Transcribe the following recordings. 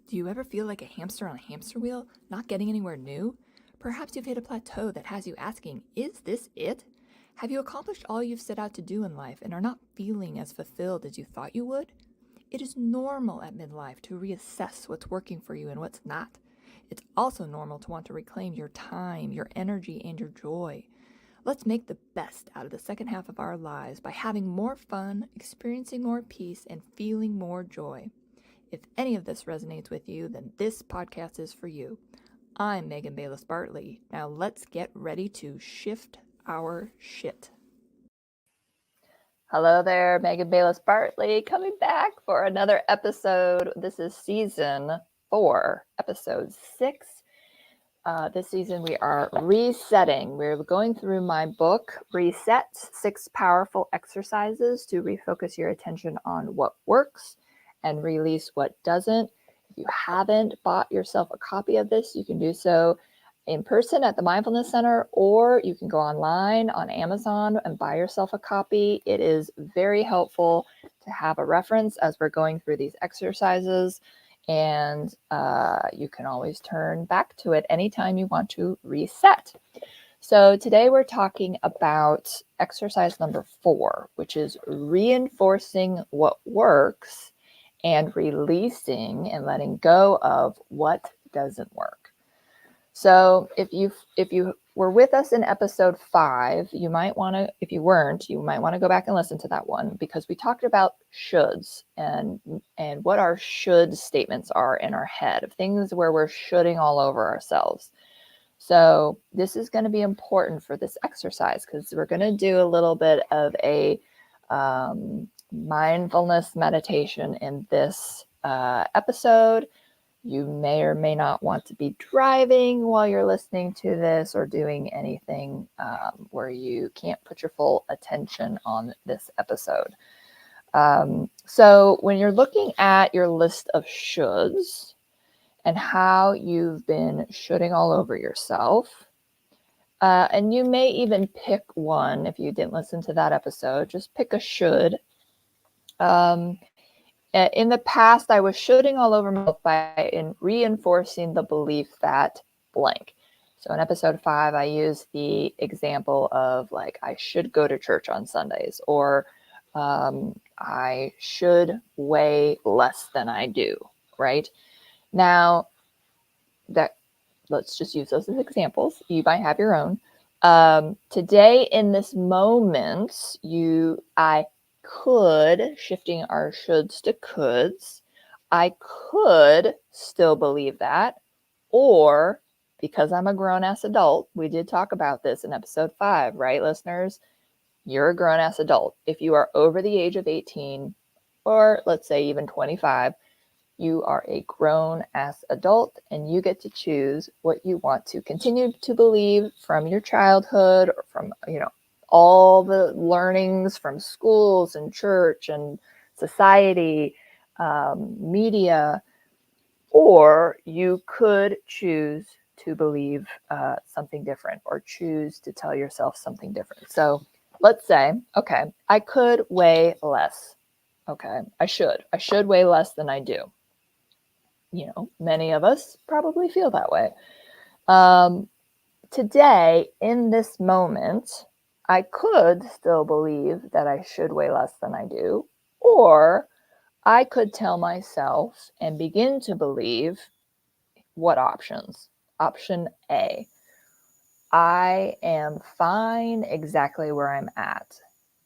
Do you ever feel like a hamster on a hamster wheel, not getting anywhere new? Perhaps you've hit a plateau that has you asking, is this it? Have you accomplished all you've set out to do in life and are not feeling as fulfilled as you thought you would? It is normal at midlife to reassess what's working for you and what's not. It's also normal to want to reclaim your time, your energy, and your joy. Let's make the best out of the second half of our lives by having more fun, experiencing more peace, and feeling more joy. If any of this resonates with you, then this podcast is for you. I'm Megan Bayles Bartley. Now let's get ready to shift our shit. Hello there, Megan Bayles Bartley, coming back for another episode. This is season 4, episode 6. This season we are resetting. We're going through my book, Reset, 6 Powerful Exercises to Refocus Your Attention on What Works and Release What Doesn't. If you haven't bought yourself a copy of this, you can do so in person at the Mindfulness Center, or you can go online on Amazon and buy yourself a copy. It is very helpful to have a reference as we're going through these exercises. And you can always turn back to it anytime you want to reset. So today we're talking about exercise number 4, which is reinforcing what works and releasing and letting go of what doesn't work. So if you were with us in episode 5, you might want to, if you weren't, you might want to go back and listen to that one, because we talked about shoulds and what our should statements are in our head, of things where we're shoulding all over ourselves. So this is going to be important for this exercise, because we're going to do a little bit of a mindfulness meditation in this episode. You may or may not want to be driving while you're listening to this, or doing anything where you can't put your full attention on this episode. So when you're looking at your list of shoulds and how you've been shoulding all over yourself, and you may even pick one, if you didn't listen to that episode, just pick a should. In the past, I was shoulding all over myself by reinforcing the belief that blank. So in episode 5, I used the example of, like, I should go to church on Sundays, or I should weigh less than I do, right? Now, let's just use those as examples. You might have your own. Today, in this moment, I could, shifting our shoulds to coulds, I could still believe that, or because I'm a grown-ass adult, we did talk about this in episode 5, right, listeners? You're a grown-ass adult. If you are over the age of 18, or let's say even 25, you are a grown-ass adult, and you get to choose what you want to continue to believe from your childhood, or from, all the learnings from schools and church and society, media, or you could choose to believe something different, or choose to tell yourself something different. So let's say, okay, I could weigh less. Okay, I should weigh less than I do. Many of us probably feel that way. Today, in this moment, I could still believe that I should weigh less than I do, or I could tell myself and begin to believe what options. Option A, I am fine exactly where I'm at,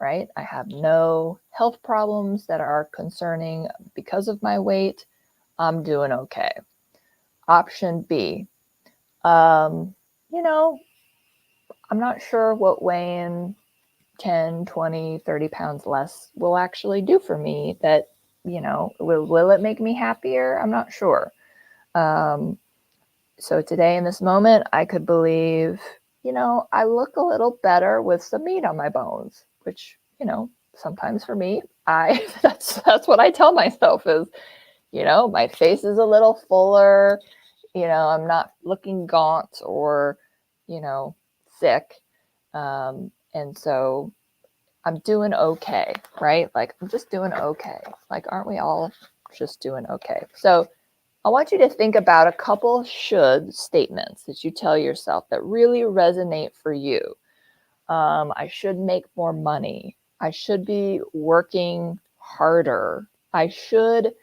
right? I have no health problems that are concerning because of my weight. I'm doing okay. Option B, I'm not sure what weighing 10, 20, 30 pounds less will actually do for me. That, will it make me happier? I'm not sure. So today, in this moment, I could believe, I look a little better with some meat on my bones, which, sometimes for me, that's what I tell myself is, my face is a little fuller, I'm not looking gaunt or, sick. And so I'm doing okay, right? Like, I'm just doing okay. Like, aren't we all just doing okay? So I want you to think about a couple should statements that you tell yourself that really resonate for you. I should make more money. I should be working harder. I should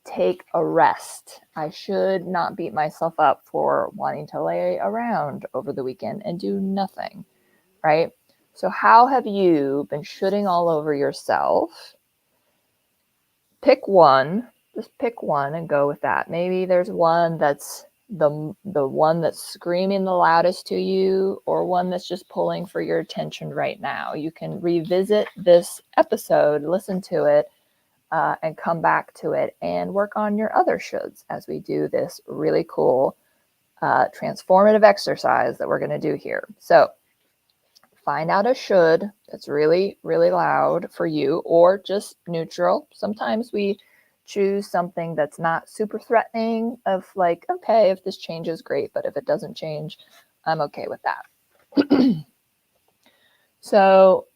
take a rest. I should not beat myself up for wanting to lay around over the weekend and do nothing, right? So how have you been shoulding all over yourself? Pick one, just pick one and go with that. Maybe there's one that's the one that's screaming the loudest to you, or one that's just pulling for your attention right now. You can revisit this episode, listen to it, and come back to it and work on your other shoulds as we do this really cool transformative exercise that we're going to do here. So find out a should that's really, really loud for you, or just neutral. Sometimes we choose something that's not super threatening, of like, okay, if this changes, great, but if it doesn't change, I'm okay with that. So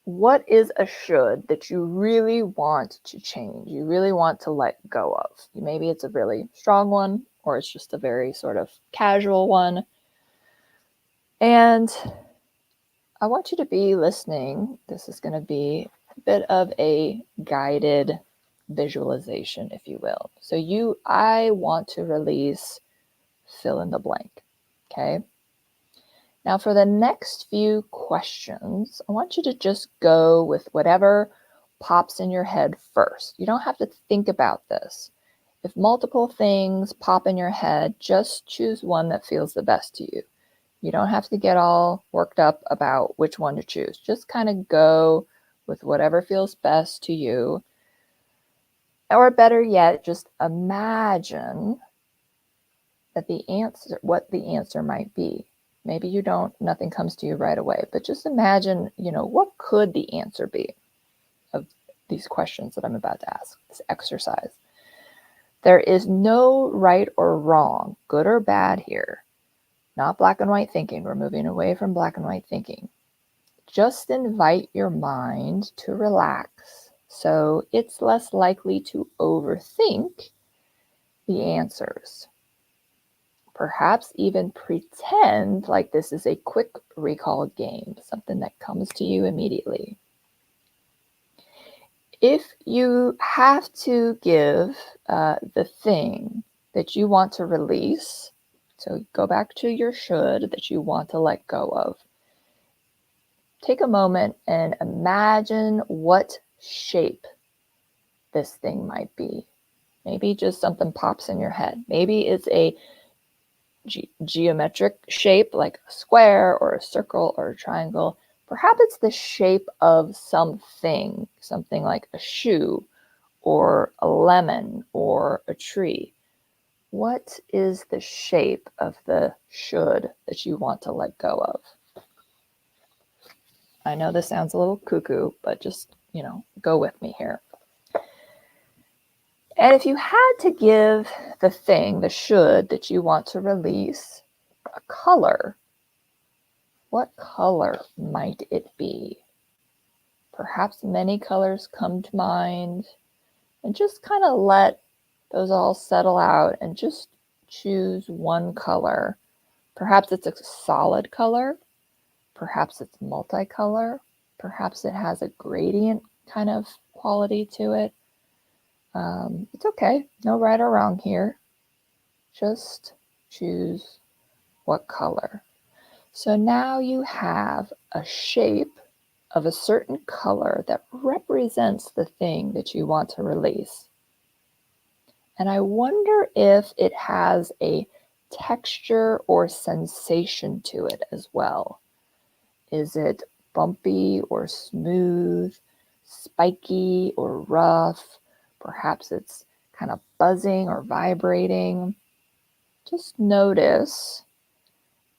what is a should that you really want to change? You really want to let go of? Maybe it's a really strong one, or it's just a very sort of casual one. And I want you to be listening. This is going to be a bit of a guided visualization, if you will. So I want to release, fill in the blank. Okay. Now for the next few questions, I want you to just go with whatever pops in your head first. You don't have to think about this. If multiple things pop in your head, just choose one that feels the best to you. You don't have to get all worked up about which one to choose. Just kind of go with whatever feels best to you. Or better yet, just imagine that what the answer might be. Maybe nothing comes to you right away, but just imagine, what could the answer be of these questions that I'm about to ask, this exercise. There is no right or wrong, good or bad here. Not black and white thinking. We're moving away from black and white thinking. Just invite your mind to relax so it's less likely to overthink the answers. Perhaps even pretend like this is a quick recall game, something that comes to you immediately. If you have to give the thing that you want to release, so go back to your should that you want to let go of. Take a moment and imagine what shape this thing might be. Maybe just something pops in your head. Maybe it's a geometric shape, like a square or a circle or a triangle. Perhaps it's the shape of something like a shoe or a lemon or a tree. What is the shape of the should that you want to let go of? I know this sounds a little cuckoo, but just, go with me here. And if you had to give the thing, the should that you want to release, a color, what color might it be? Perhaps many colors come to mind, and just kind of let those all settle out and just choose one color. Perhaps it's a solid color. Perhaps it's multicolor. Perhaps it has a gradient kind of quality to it. It's okay. No right or wrong here. Just choose what color. So now you have a shape of a certain color that represents the thing that you want to release. And I wonder if it has a texture or sensation to it as well. Is it bumpy or smooth, spiky or rough? Perhaps it's kind of buzzing or vibrating. Just notice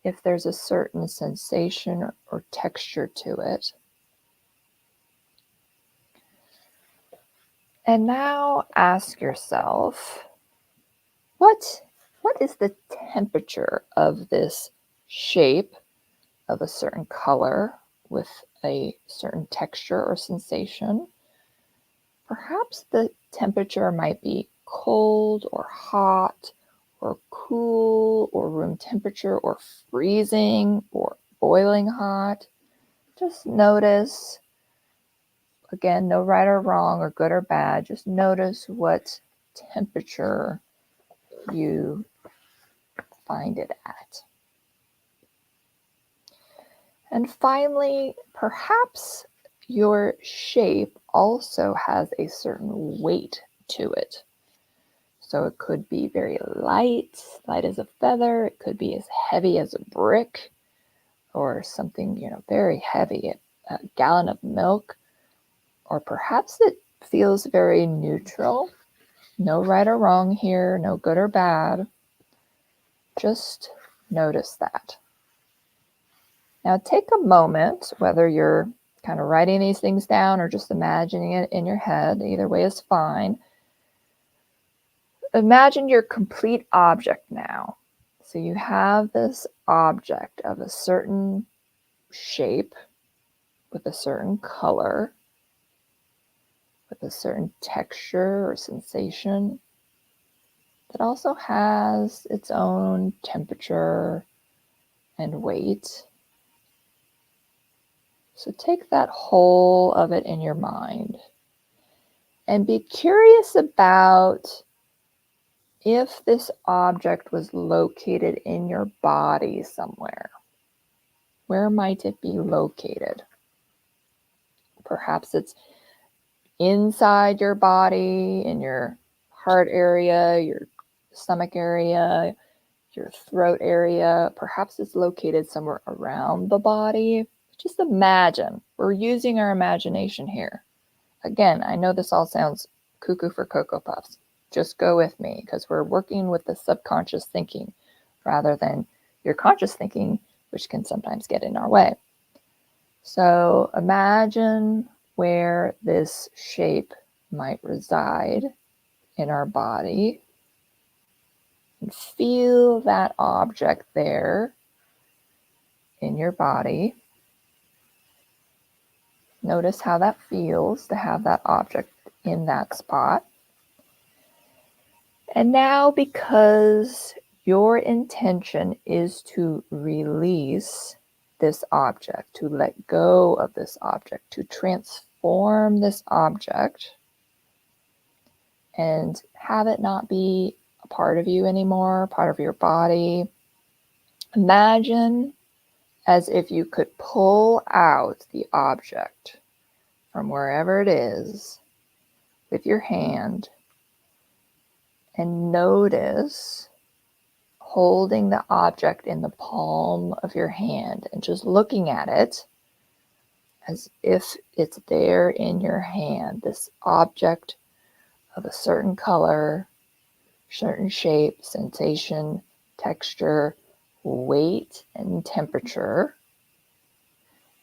if there's a certain sensation or texture to it. And now ask yourself, what is the temperature of this shape of a certain color with a certain texture or sensation? Perhaps the temperature might be cold or hot or cool or room temperature or freezing or boiling hot. Just notice, again, no right or wrong or good or bad. Just notice what temperature you find it at. And finally, perhaps your shape also has a certain weight to it. So it could be very light as a feather. It could be as heavy as a brick, or something, very heavy, a gallon of milk. Or perhaps it feels very neutral. No right or wrong here, no good or bad. Just notice that. Now take a moment, whether you're kind of writing these things down or just imagining it in your head, either way is fine. Imagine your complete object now. So you have this object of a certain shape, with a certain color, with a certain texture or sensation, that also has its own temperature and weight. So take that whole of it in your mind and be curious about if this object was located in your body somewhere. Where might it be located? Perhaps it's inside your body, in your heart area, your stomach area, your throat area. Perhaps it's located somewhere around the body. Just imagine. We're using our imagination here. Again, I know this all sounds cuckoo for Cocoa Puffs. Just go with me, because we're working with the subconscious thinking rather than your conscious thinking, which can sometimes get in our way. So imagine where this shape might reside in our body, and feel that object there in your body. Notice how that feels to have that object in that spot. And now, because your intention is to release this object, to let go of this object, to transform this object and have it not be a part of you anymore, part of your body, imagine as if you could pull out the object from wherever it is with your hand, and notice holding the object in the palm of your hand and just looking at it as if it's there in your hand, this object of a certain color, certain shape, sensation, texture, weight, and temperature.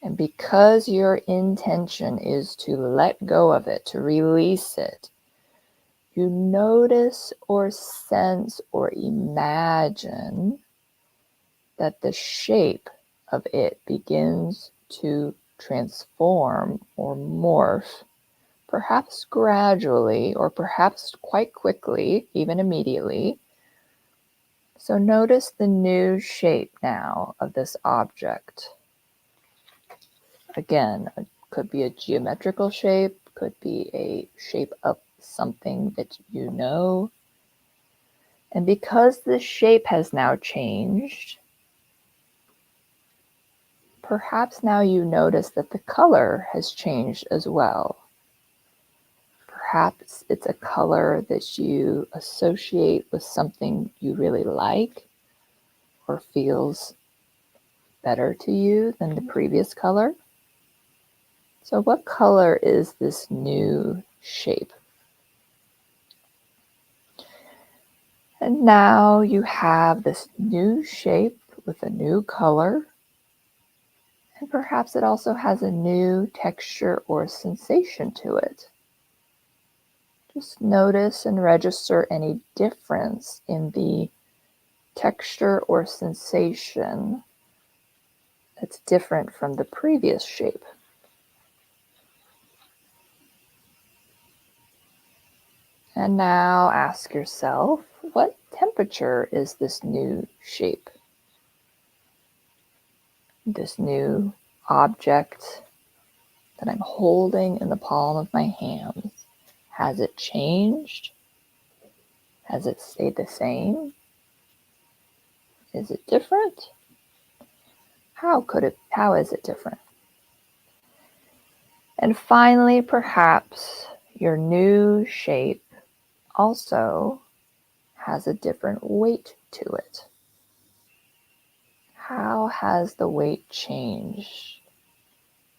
And because your intention is to let go of it, to release it, you notice or sense or imagine that the shape of it begins to transform or morph, perhaps gradually or perhaps quite quickly, even immediately. So notice the new shape now of this object. Again, it could be a geometrical shape, could be a shape of something that you know. And because the shape has now changed, perhaps now you notice that the color has changed as well. Perhaps it's a color that you associate with something you really like or feels better to you than the previous color. So what color is this new shape? And now you have this new shape with a new color. And perhaps it also has a new texture or sensation to it. Just notice and register any difference in the texture or sensation that's different from the previous shape. And now ask yourself, what temperature is this new shape? This new object that I'm holding in the palm of my hands. Has it changed? Has it stayed the same? Is it different? How is it different? And finally, perhaps your new shape also has a different weight to it. How has the weight changed?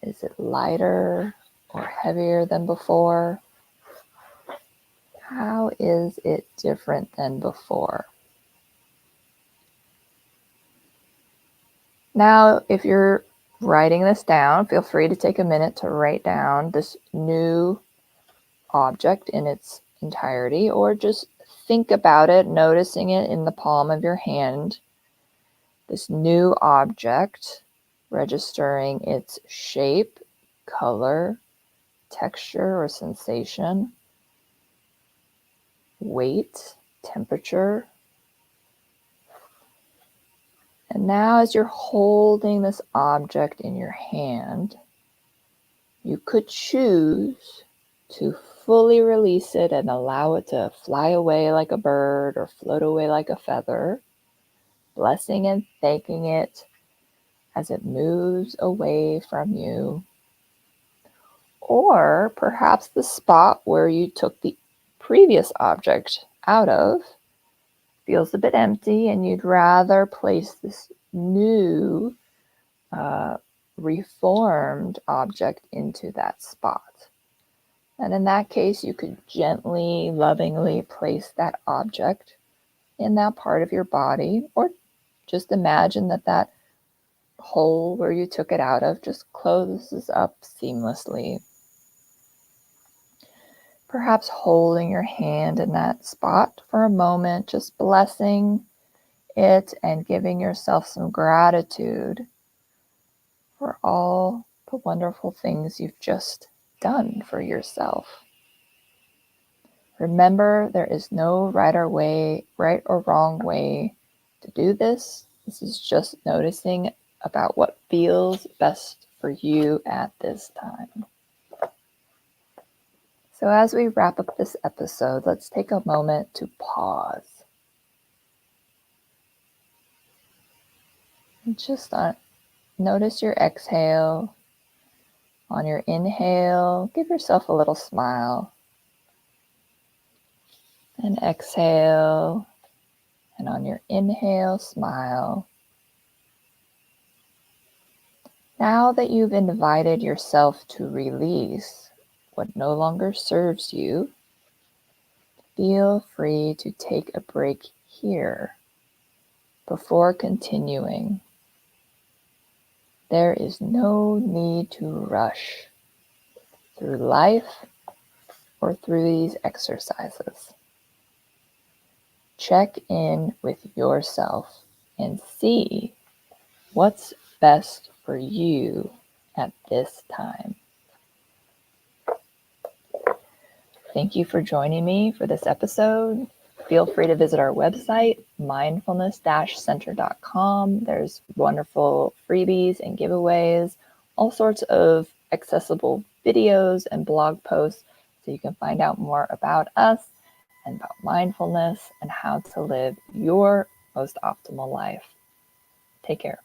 Is it lighter or heavier than before? How is it different than before? Now, if you're writing this down, feel free to take a minute to write down this new object in its entirety, or just think about it, noticing it in the palm of your hand. This new object, registering its shape, color, texture or sensation, weight, temperature. And now as you're holding this object in your hand, you could choose to fully release it and allow it to fly away like a bird or float away like a feather, blessing and thanking it as it moves away from you. Or perhaps the spot where you took the previous object out of feels a bit empty and you'd rather place this new reformed object into that spot. And in that case, you could gently, lovingly place that object in that part of your body, or just imagine that that hole where you took it out of just closes up seamlessly. Perhaps holding your hand in that spot for a moment, just blessing it and giving yourself some gratitude for all the wonderful things you've just done for yourself. Remember, there is no right or wrong way to do this. This is just noticing about what feels best for you at this time. So as we wrap up this episode, let's take a moment to pause. And just notice your exhale. On your inhale, give yourself a little smile. And exhale. And on your inhale, smile. Now that you've invited yourself to release what no longer serves you, feel free to take a break here before continuing. There is no need to rush through life or through these exercises. Check in with yourself and see what's best for you at this time. Thank you for joining me for this episode. Feel free to visit our website, mindfulness-center.com. There's wonderful freebies and giveaways, all sorts of accessible videos and blog posts so you can find out more about us and about mindfulness and how to live your most optimal life. Take care.